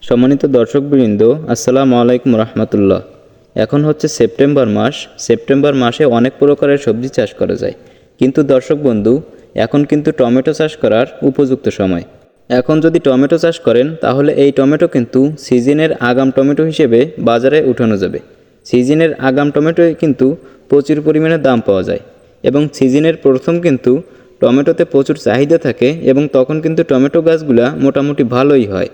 সম্মানিত দর্শকবৃন্দ, আসসালামু আলাইকুম রহমতুল্লাহ। এখন হচ্ছে সেপ্টেম্বর মাস। সেপ্টেম্বর মাসে অনেক প্রকারের সবজি চাষ করা যায়, কিন্তু দর্শক বন্ধু, এখন কিন্তু টমেটো চাষ করার উপযুক্ত সময়। এখন যদি টমেটো চাষ করেন তাহলে এই টমেটো কিন্তু সিজনের আগাম টমেটো হিসেবে বাজারে উঠানো যাবে। সিজনের আগাম টমেটোয় কিন্তু প্রচুর পরিমাণে দাম পাওয়া যায় এবং সিজনের প্রথম কিন্তু টমেটোতে প্রচুর চাহিদা থাকে এবং তখন কিন্তু টমেটো গাছগুলা মোটামুটি ভালোই হয়।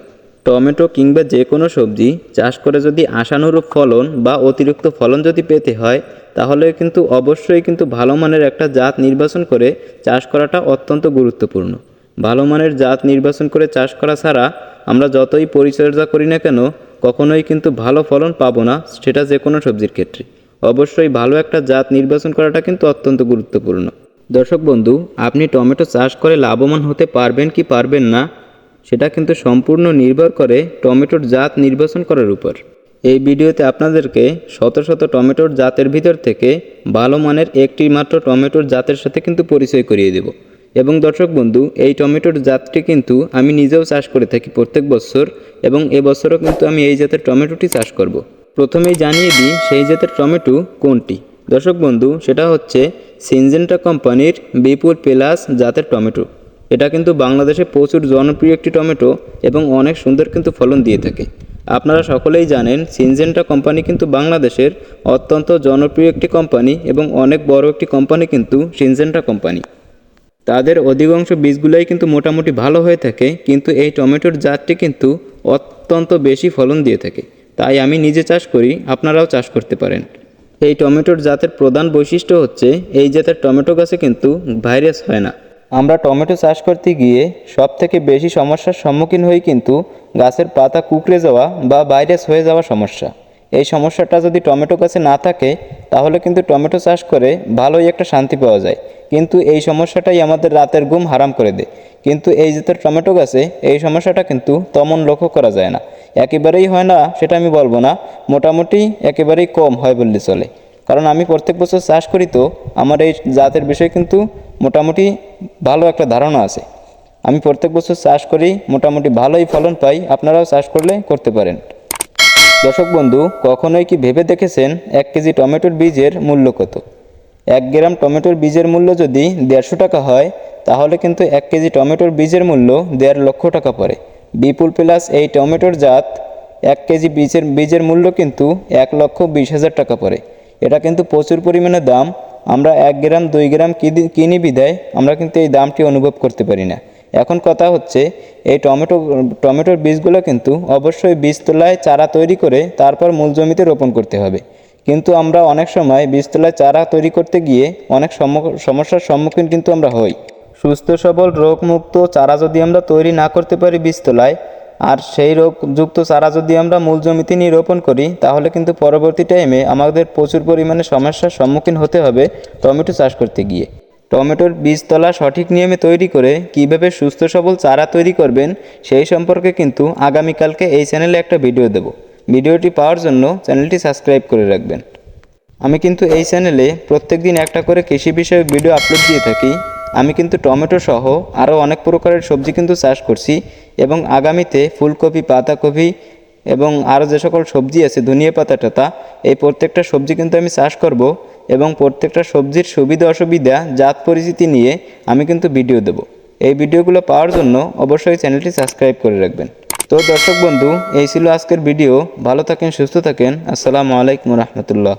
টমেটো কিংবা যে কোনো সবজি চাষ করে যদি আশানুরূপ ফলন বা অতিরিক্ত ফলন যদি পেতে হয়, তাহলে কিন্তু অবশ্যই কিন্তু ভালো মানের একটা জাত নির্বাচন করে চাষ করাটা অত্যন্ত গুরুত্বপূর্ণ। ভালো মানের জাত নির্বাচন করে চাষ করা ছাড়া আমরা যতই পরিচর্যা করি না কেন, কখনোই কিন্তু ভালো ফলন পাবো না, সেটা যে কোনো সবজির ক্ষেত্রে। অবশ্যই ভালো একটা জাত নির্বাচন করাটা কিন্তু অত্যন্ত গুরুত্বপূর্ণ। দর্শক বন্ধু, আপনি টমেটো চাষ করে লাভবান হতে পারবেন কি পারবেন না, সেটা কিন্তু সম্পূর্ণ নির্ভর করে টমেটোর জাত নির্বাচন করার উপর। এই ভিডিওতে আপনাদেরকে শত শত টমেটোর জাতের ভিতর থেকে ভালো মানের একটি মাত্র টমেটোর জাতের সাথে কিন্তু পরিচয় করিয়ে দেব। এবং দর্শক বন্ধু, এই টমেটোর জাতটি কিন্তু আমি নিজেও চাষ করে থাকি প্রত্যেক বছর, এবং এবছরও কিন্তু আমি এই জাতের টমেটোটি চাষ করব। প্রথমেই জানিয়ে দিই সেই জাতের টমেটো কোনটি। দর্শক বন্ধু, সেটা হচ্ছে সিনজেন্টা কোম্পানির বিপুল প্লাস জাতের টমেটো। এটা কিন্তু বাংলাদেশে প্রচুর জনপ্রিয় একটি টমেটো এবং অনেক সুন্দর কিন্তু ফলন দিয়ে থাকে। আপনারা সকলেই জানেন সিনজেন্টা কোম্পানি কিন্তু বাংলাদেশের অত্যন্ত জনপ্রিয় একটি কোম্পানি এবং অনেক বড় একটি কোম্পানি কিন্তু সিনজেন্টা কোম্পানি। তাদের অধিকাংশ বীজগুলাই কিন্তু মোটামুটি ভালো হয়ে থাকে, কিন্তু এই টমেটোর জাতটি কিন্তু অত্যন্ত বেশি ফলন দিয়ে থাকে। তাই আমি নিজে চাষ করি, আপনারাও চাষ করতে পারেন। এই টমেটোর জাতের প্রধান বৈশিষ্ট্য হচ্ছে এই জাতের টমেটো গাছে কিন্তু ভাইরাস হয় না। আমরা টমেটো চাষ করতে গিয়ে সবথেকে বেশি সমস্যার সম্মুখীন হই কিন্তু গাছের পাতা কুঁকড়ে যাওয়া বা ভাইরাস হয়ে যাওয়া সমস্যা। এই সমস্যাটা যদি টমেটো গাছে না থাকে তাহলে কিন্তু টমেটো চাষ করে ভালোই একটা শান্তি পাওয়া যায়, কিন্তু এই সমস্যাটাই আমাদের রাতের ঘুম হারাম করে দেয়। কিন্তু এই জাতের টমেটো গাছে এই সমস্যাটা কিন্তু তেমন লক্ষ্য করা যায় না। একেবারেই হয় না সেটা আমি বলবো না, মোটামুটি একেবারেই কম হয় বললে চলে। কারণ আমি প্রত্যেক বছর চাষ করি, তো আমার এই জাতের বিষয়ে কিন্তু মোটামুটি ভালো একটা ধারণা আছে। আমি প্রত্যেক বছর চাষ করি, মোটামুটি ভালোই ফলন পাই। আপনারাও চাষ করলে করতে পারেন। দর্শক বন্ধু, কখনোই কি ভেবে দেখেছেন 1 কেজি টমেটোর বীজের মূল্য কত? 1 গ্রাম টমেটোর বীজের মূল্য যদি 150 টাকা হয়, তাহলে কিন্তু 1 কেজি টমেটোর বীজের মূল্য 1.5 লক্ষ টাকা পড়ে। বিপুল প্লাস এই টমেটোর জাত 1 কেজি বীজের মূল্য কিন্তু 1,20,000 টাকা পড়ে। এটা কিন্তু প্রচুর পরিমাণে দাম। আমরা 1 গ্রাম 2 গ্রাম কিনি বিধায় আমরা কিন্তু এই দামটি অনুভব করতে পারি না। এখন কথা হচ্ছে, এই টমেটোর বীজগুলো কিন্তু অবশ্যই বীজতলায় চারা তৈরি করে তারপর মূল জমিতে রোপণ করতে হবে। কিন্তু আমরা অনেক সময় বীজতলায় চারা তৈরি করতে গিয়ে অনেক সমস্যার সম্মুখীন কিন্তু আমরা হই। সুস্থ সবল রোগমুক্ত চারা যদি আমরা তৈরি না করতে পারি বীজতলায়, আর সেই রোগযুক্ত চারা যদি আমরা মূল জমিতে নিয়ে রোপণ করি, তাহলে কিন্তু পরবর্তী টাইমে আমাদের প্রচুর পরিমাণে সমস্যার সম্মুখীন হতে হবে টমেটো চাষ করতে গিয়ে। টমেটোর বীজতলা সঠিক নিয়মে তৈরি করে কিভাবে সুস্থ সবল চারা তৈরি করবেন সেই সম্পর্কে কিন্তু আগামীকালকে এই চ্যানেলে একটা ভিডিও দেব। ভিডিওটি পাওয়ার জন্য চ্যানেলটি সাবস্ক্রাইব করে রাখবেন। আমি কিন্তু এই চ্যানেলে প্রত্যেক দিন একটা করে কৃষি বিষয়ক ভিডিও আপলোড দিয়ে থাকি। আমি কিন্তু টমেটো সহ আরও অনেক প্রকারের সবজি কিন্তু চাষ করছি, এবং আগামীতে ফুলকপি, পাতাকপি এবং আরও যে সকল সবজি আছে, ধনিয়া পাতা টাতা, এই প্রত্যেকটা সবজি কিন্তু আমি চাষ করব, এবং প্রত্যেকটা সবজির সুবিধা অসুবিধা জাত পরিচিতি নিয়ে আমি কিন্তু ভিডিও দেব। এই ভিডিওগুলো পাওয়ার জন্য অবশ্যই চ্যানেলটি সাবস্ক্রাইব করে রাখবেন। তো দর্শক বন্ধু, এই ছিল আজকের ভিডিও। ভালো থাকেন, সুস্থ থাকেন। আসসালামু আলাইকুম রহমতুল্লাহ।